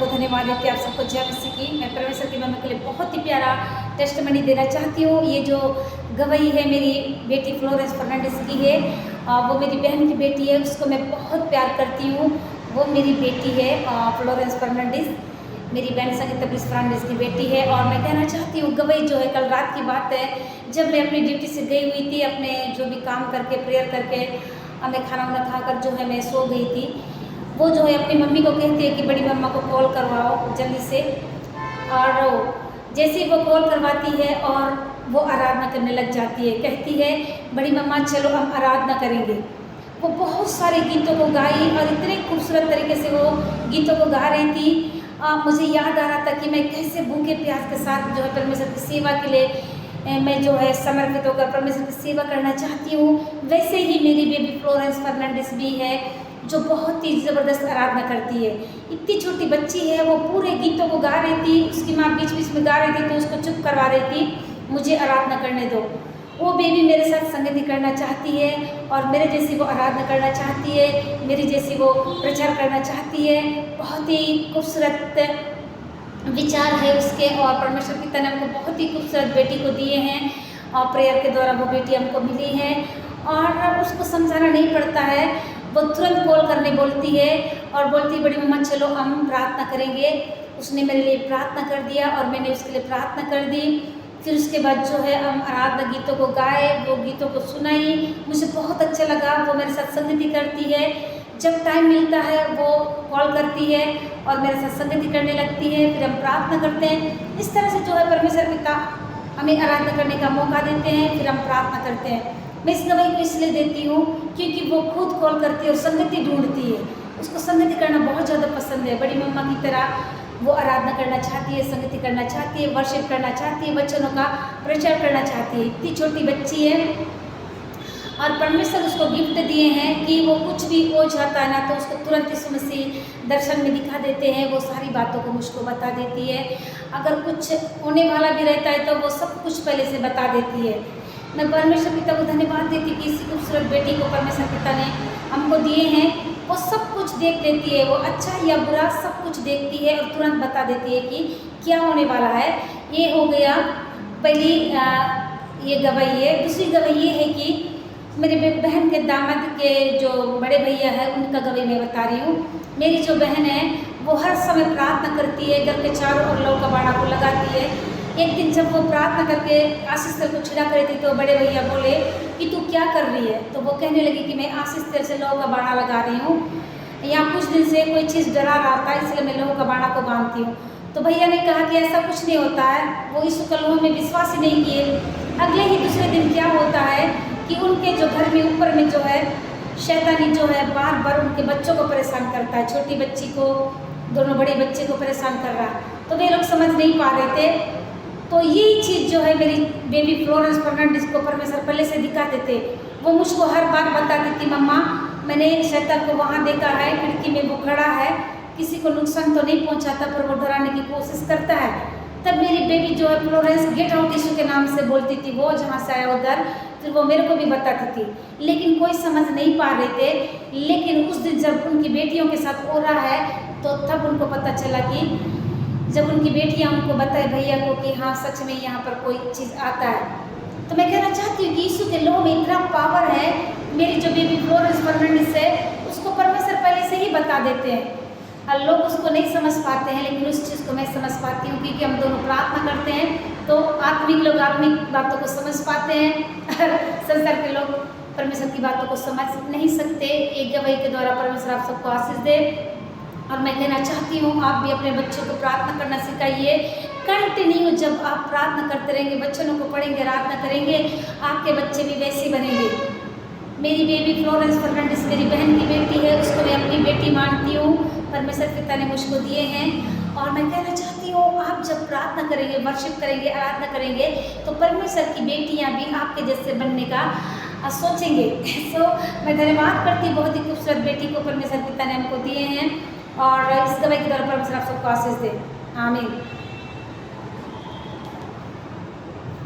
को धन्यवाद देती हूँ आप सबको जय मसीह की। मैं परमेश्वर की मम्मी के लिए बहुत ही प्यारा टेस्टमनी देना चाहती हूँ। ये जो गवाही है मेरी बेटी फ्लोरेंस फर्नांडिस की है। वो मेरी बहन की बेटी है, उसको मैं बहुत प्यार करती हूँ। वो मेरी बेटी है फ्लोरेंस फर्नांडिस, मेरी बहन संगीता प्रिंस फर्नांडिस की बेटी है। और मैं कहना चाहती हूँ गवाही जो है, कल रात की बात है, जब मैं अपनी ड्यूटी से गई हुई थी, अपने जो भी काम करके प्रेयर करके मैं खाना वाना खाकर जो है मैं सो गई थी। वो जो है अपनी मम्मी को कहती है कि बड़ी मम्मा को कॉल करवाओ जल्दी से। और जैसे ही वो कॉल करवाती है और वो आराधना करने लग जाती है, कहती है बड़ी मम्मा चलो हम आराधना करेंगे। वो बहुत सारे गीतों को गाई और इतने खूबसूरत तरीके से वो गीतों को गा रही थी। मुझे याद आ रहा था कि मैं कैसे भूखे प्यास के साथ जो है परमेश्वर की सेवा के लिए मैं जो है समर्पित होकर परमेश्वर की सेवा करना चाहती हूँ। वैसे ही मेरी बेबी फ्लोरेंस फर्नांडिस भी है, जो बहुत ही ज़बरदस्त आराधना करती है। इतनी छोटी बच्ची है, वो पूरे गीतों को गा रही थी। उसकी माँ बीच बीच में गा रही थी तो उसको चुप करवा रही थी, मुझे आराधना करने दो। वो बेबी मेरे साथ संगति करना चाहती है और मेरे जैसी वो आराधना करना चाहती है, मेरी जैसी वो प्रचार करना चाहती है। बहुत ही खूबसूरत विचार है उसके, और परमेश्वर की तरह हमको बहुत ही खूबसूरत बेटी को दिए हैं और प्रेयर के द्वारा वो बेटी हमको मिली है। और उसको समझाना नहीं पड़ता है, वो तुरंत कॉल करने बोलती है और बोलती है बड़ी मम्मा चलो हम प्रार्थना करेंगे। उसने मेरे लिए प्रार्थना कर दिया और मैंने उसके लिए प्रार्थना कर दी। फिर उसके बाद जो है हम आराधना गीतों को गाए, वो गीतों को सुनाई। मुझे बहुत अच्छा लगा। वो मेरे साथ संगति करती है, जब टाइम मिलता है वो कॉल करती है और मेरे साथ संगति करने लगती है। फिर हम प्रार्थना करते हैं। इस तरह से जो है परमेश्वर पिता हमें आराधना करने का मौका देते हैं, फिर हम प्रार्थना करते हैं। मैं इस गवाही को इसलिए देती हूँ क्योंकि वो खुद कॉल करती है और संगति ढूंढती है। उसको संगति करना बहुत ज़्यादा पसंद है। बड़ी मम्मा की तरह वो आराधना करना चाहती है, संगति करना चाहती है, वर्शिप करना चाहती है, वचनों का प्रचार करना चाहती है। इतनी छोटी बच्ची है और परमेश्वर उसको गिफ्ट दिए हैं कि वो कुछ भी हो जाता है ना तो उसको तुरंत यीशु मसीह दर्शन में दिखा देते हैं। वो सारी बातों को मुझको बता देती है। अगर कुछ होने वाला भी रहता है तो वो सब कुछ पहले से बता देती है। मैं परमेश्वर पिता को धन्यवाद देती कि इसी खूबसूरत बेटी को परमेश्वर पिता ने हमको दिए हैं। वो सब कुछ देख लेती है, वो अच्छा या बुरा सब कुछ देखती है और तुरंत बता देती है कि क्या होने वाला है। ये हो गया पहली ये गवाही है। दूसरी गवाही ये है कि मेरे बहन के दामाद के जो बड़े भैया है उनका गवाही मैं बता रही हूँ। मेरी जो बहन है वो हर समय प्रार्थना करती है, घर के चारों ओर लौ का बाड़ा को लगाती है। एक दिन जब वो प्रार्थना करके आशीष तेल को छिड़क रही थी तो बड़े भैया बोले कि तू क्या कर रही है? तो वो कहने लगी कि मैं आशीष तेल से लौ का बाड़ा लगा रही हूँ। यहाँ कुछ दिन से कोई चीज़ डरा रहा था इसलिए मैं लौ का बाड़ा को बांधती हूँ। तो भैया ने कहा कि ऐसा कुछ नहीं होता है। वो यीशु के लहू में विश्वास ही नहीं किए। अगले ही दूसरे दिन क्या होता है कि उनके जो घर में ऊपर में जो है शैतानी जो है बार बार उनके बच्चों को परेशान करता है। छोटी बच्ची को, दोनों बड़े बच्चे को परेशान कर रहा है। तो वे लोग समझ नहीं पा रहे थे। तो यही चीज़ जो है मेरी बेबी फ्लोरेंस फर्नांडिस को परमेश्वर पहले से दिखाते थे। वो मुझको हर बार बताती थी मम्मा मैंने शैतान को वहाँ देखा है, खिड़की में वो खड़ा है, किसी को नुकसान तो नहीं पहुँचाता पर वो डराने की कोशिश करता है। तब मेरी बेबी जो है फ्लोरेंस गेट आउट यीशु के नाम से बोलती थी, वो जहाँ से आया उधर। फिर वो मेरे को भी बताती थी, लेकिन कोई समझ नहीं पा रहे थे। लेकिन उस दिन जब उनकी बेटियों के साथ हो रहा है तो तब उनको पता चला कि जब उनकी बेटियां उनको बताए भैया को कि हाँ सच में यहाँ पर कोई चीज़ आता है। तो मैं कहना चाहती हूँ कि यीशु के लहू में इतना पावर है। मेरी जो बेबी फ्लोरेंस फर्नांडिस है उसको परमेश्वर पहले से ही बता देते हैं और लोग उसको नहीं समझ पाते हैं, लेकिन उस चीज़ को मैं समझ पाती हूँ क्योंकि हम दोनों प्रार्थना करते हैं। तो आत्मिक लोग आत्मिक बातों को समझ पाते हैं, संसार के लोग परमेश्वर की बातों को समझ नहीं सकते। एक गवाही के द्वारा परमेश्वर आप सबको आशीष दे। और मैं कहना चाहती हूँ आप भी अपने बच्चों को प्रार्थना करना सिखाइए। कंटिन्यू जब आप प्रार्थना करते रहेंगे, वचनों को पढ़ेंगे, आराधना करेंगे, आपके बच्चे भी वैसे बनेंगे। मेरी बेबी फ्लोरेंस फर्नांडिस मेरी बहन की बेटी है, उसको मैं अपनी बेटी मानती हूँ। परमेश्वर पिता ने मुझको दिए हैं। और मैं कहना चाहती हूँ आप जब प्रार्थना करेंगे, वर्शिप करेंगे, आराधना करेंगे तो परमेश्वर की बेटियाँ भी आपके जैसे बनने का सोचेंगे। सो मैं धन्यवाद करती हूँ बहुत ही खूबसूरत बेटी को परमेश्वर पिता ने हमको दिए हैं। और इस गवाही के द्वारा परमेश्वर आप सबको आशीष दे। आमीन।